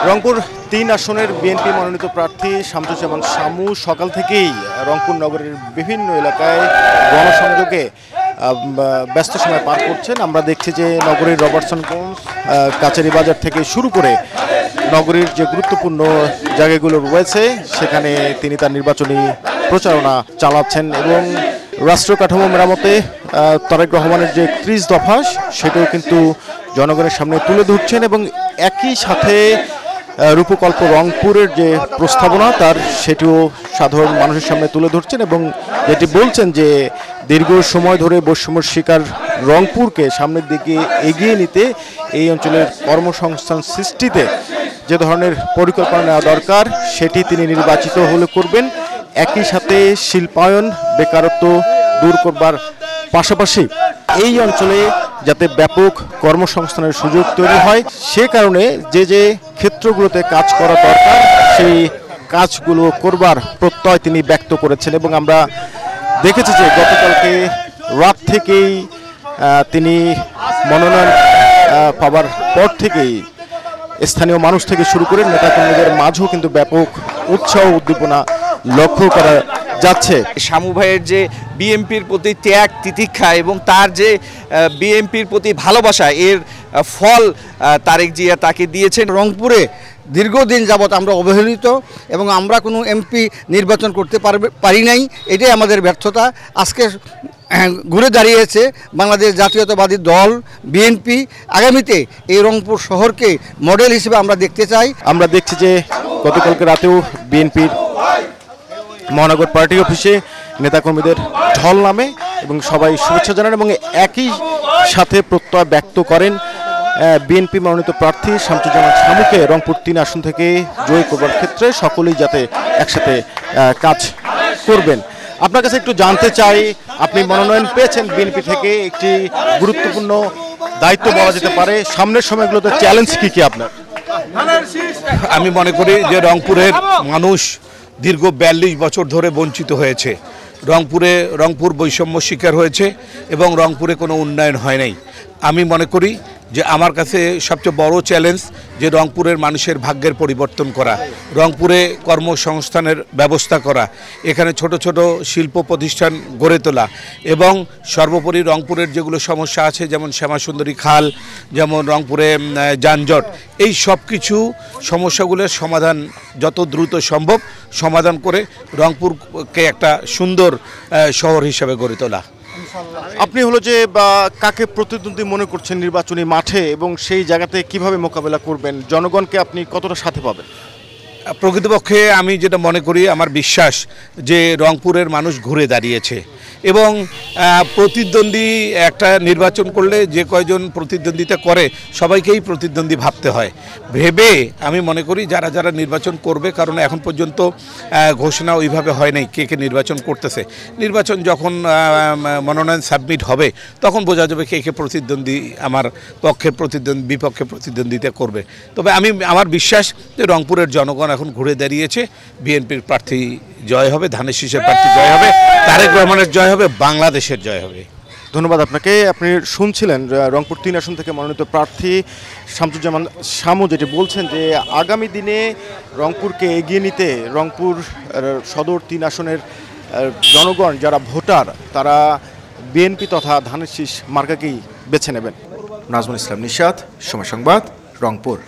রংপুর ৩ আসনের বিএনপি মনোনীত প্রার্থী শামসুজ্জামান শামু সকাল থেকেই রংপুর নগরের বিভিন্ন এলাকায় গণসংযোগে ব্যস্ত সময় পার করছেন। আমরা দেখছি যে নগরীর রবার্টসনগঞ্জ, কাচারি বাজার থেকে শুরু করে নগরীর যে গুরুত্বপূর্ণ জায়গাগুলো রয়েছে সেখানে তিনি তার নির্বাচনী প্রচারণা চালাচ্ছেন এবং রাষ্ট্র কাঠামো মেরামতে তারেক রহমানের যে ৩০ দফা সেটাও কিন্তু জনগণের সামনে তুলে ধরছেন এবং একই সাথে রূপকল্প রংপুরের যে প্রস্তাবনা সেটিও সাধারণ মানুষের সামনে তুলে ধরছেন এবং যেটি বলছেন যে দীর্ঘ সময় ধরে বৈষম্যের শিকার রংপুরকে সামনের দিকে এগিয়ে নিতে এই অঞ্চলের কর্মসংস্থান সৃষ্টিতে যে ধরনের পরিকল্পনা নেওয়া দরকার সেটি তিনি নির্বাচিত হলে করবেন। একই সাথে শিল্পায়ন, বেকারত্ব দূর করবার পাশাপাশি এই অঞ্চলে যাতে ব্যাপক কর্মসংস্থানের সুযোগ তৈরি হয় সে কারণে যে ক্ষেত্রগুলোতে কাজ করা দরকার সেই কাজগুলো করবার প্রত্যয় তিনি ব্যক্ত করেছেন এবং আমরা দেখেছি যে গতকালকে রাত থেকেই তিনি মনোনয়ন পাওয়ার পর থেকেই স্থানীয় মানুষ থেকে শুরু করে নেতাকর্মীদের মাঝেও কিন্তু ব্যাপক উৎসাহ উদ্দীপনা লক্ষ্য করা যাচ্ছে। শামু ভাইয়ের যে বিএনপির প্রতি ত্যাগ তিতিক্ষা এবং তার যে বিএনপির প্রতি ভালোবাসা এর ফল তারেক জিয়া তাকে দিয়েছেন। রংপুরে দীর্ঘদিন যাবৎ আমরা অবহেলিত এবং আমরা কোনো এমপি নির্বাচন করতে পারি নাই, এটাই আমাদের ব্যর্থতা। আজকে ঘুরে দাঁড়িয়েছে বাংলাদেশ জাতীয়তাবাদী দল বিএনপি। আগামীতে এই রংপুর শহরকে মডেল হিসেবে আমরা দেখতে চাই। আমরা দেখছি যে গতকালকে রাতেও বিএনপির মহানগর পার্টি অফিসে নেতাকর্মীদের ঢল নামে এবং সবাই শুভেচ্ছা জানান এবং একই সাথে প্রত্যয় ব্যক্ত করেন বিএনপি মনোনীত প্রার্থী শামসুজ্জামান শামুকে রংপুর ৩ আসন থেকে জয়ী করবার ক্ষেত্রে সকলেই যাতে একসাথে কাজ করবেন। আপনার কাছে একটু জানতে চাই, আপনি মনোনয়ন পেয়েছেন বিএনপি থেকে, একটি গুরুত্বপূর্ণ দায়িত্ব বলা যেতে পারে, সামনের সময়গুলোতে চ্যালেঞ্জ কি আপনার? আমি মনে করি যে রংপুরের মানুষ দীর্ঘ ৪২ বছর ধরে বঞ্চিত হয়েছে। রংপুর বৈষম্য শিকার হয়েছে এবং রংপুরে কোনো উন্নয়ন হয় নাই। আমি মনে করি যে আমার কাছে সবচেয়ে বড় চ্যালেঞ্জ যে রংপুরের মানুষের ভাগ্যের পরিবর্তন করা, রংপুরে কর্মসংস্থানের ব্যবস্থা করা, এখানে ছোট ছোট শিল্প প্রতিষ্ঠান গড়ে তোলা এবং সর্বোপরি রংপুরের যেগুলো সমস্যা আছে যেমন শ্যামাসুন্দরী খাল, যেমন রংপুরে যানজট, এই সব কিছু সমস্যাগুলোর সমাধান যত দ্রুত সম্ভব সমাধান করে রংপুরকে একটা সুন্দর শহর হিসেবে গড়ে তোলা। আপনি হলো যে কাকে প্রতিদ্বন্দ্বী মনে করছেন নির্বাচনী মাঠে এবং সেই জায়গাতে কিভাবে মোকাবেলা করবেন, জনগণকে আপনি কতটা সাথে পাবেন? প্রকৃতপক্ষে আমি যেটা মনে করি, আমার বিশ্বাস যে রংপুরের মানুষ ঘুরে দাঁড়িয়েছে এবং প্রতিদ্বন্দ্বী একটা নির্বাচন করলে যে কয়জন প্রতিদ্বন্দ্বিতা করে সবাইকেই প্রতিদ্বন্দ্বী ভাবতে হয়। ভেবে আমি মনে করি যারা যারা নির্বাচন করবে, কারণ এখন পর্যন্ত ঘোষণা ওইভাবে হয় নাই কে কে নির্বাচন করতেছে। নির্বাচন যখন মনোনয়ন সাবমিট হবে তখন বোঝা যাবে কে কে প্রতিদ্বন্দ্বী আমার পক্ষে বিপক্ষে প্রতিদ্বন্দ্বিতা করবে। তবে আমার বিশ্বাস যে রংপুরের জনগণ এখন ঘুরে দাঁড়িয়েছে, বিএনপির প্রার্থী জয় হবে, ধানের শীষের প্রার্থী জয় হবে, তারেক রহমানের জয় হবে, বাংলাদেশের জয় হবে। ধন্যবাদ আপনাকে। আপনি শুনছিলেন রংপুর ৩ আসন থেকে মনোনীত প্রার্থী শামসুজ্জামান শামু যেটি বলছেন যে আগামী দিনে রংপুরকে এগিয়ে নিতে রংপুর সদর ৩ আসনের জনগণ যারা ভোটার তারা বিএনপি তথা ধানের শীষ মার্কাকেই বেছে নেবেন। নাজমুল ইসলাম নিশাত, সময় সংবাদ, রংপুর।